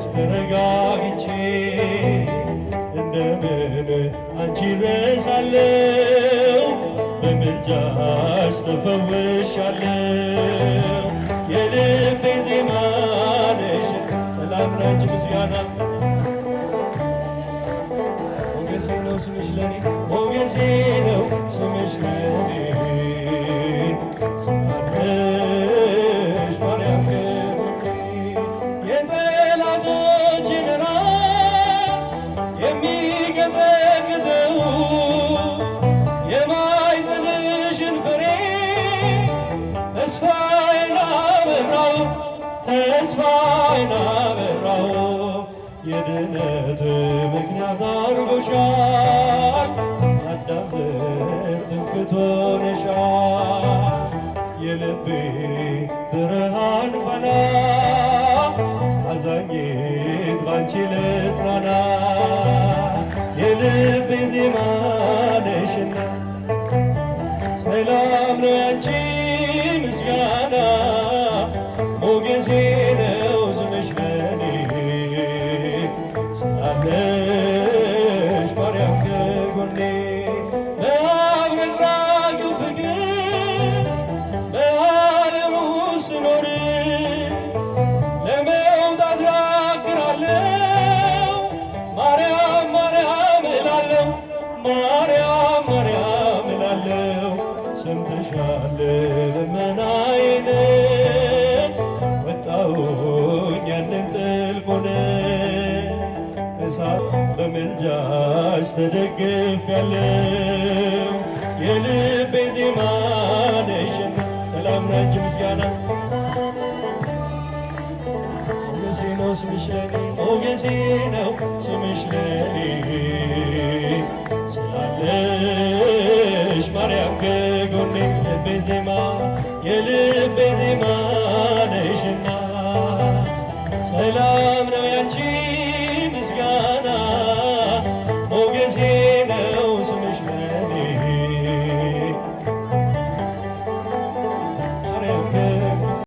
ተረጋግቼ እንደምን አንቺ ረሳለው በምልጃሽ ተፈውሻለው። የልቤ ዜማ ነሽ ሰላም ላንቺ ምስጋና ሞገሴ ነው ስምሽ ለኔ ሞገሴ ነው ስምሽ ለኔ ስማለሽ ማርያም የጠላቶችን ራስ የሚቀጠቅጠው የማኅፀንሽን ፍሬ ተስፋዬን አበራው ተስፋዬን አበራው የድነት ምክንያት አድርጎሻል አዳም ዘር ትምክህት ሆነሻል የልቤ ብርሃን ፋና አዛኝት ባንቺ ልጽናና የልቤ ዜማ ነሽና ሰላም ነው ያንቺ ምስጋና ሞገሴ ነው ስምሽ ለኔ ስላለሽ ማርያም ከጎኔ በአብረቅራቂው ፍቅር በዓለሙ ስኖር ለመውጣት ራክራለው ማርያም ማርያም እላለው ማርያም ማርያም እላለው ሰምተሻል ልመናዬን ወጣሁኝ ያንን ጥልቁን እሳት በምልጃሽ ተደግፌያለሁ የልቤ ዜማ ነሽና ሰላም ላንቺ ምስጋና ሞገሴ ነው ስምሽ ለኔ ሞገሴ ነው ስምሽ ለኔ ስላለሽ ማርያም ከጎኔ ልቤ ዜማ የልቤ ዜማ ነሽና ሰላም ነው ያንቺ ምስጋና ሞገሴ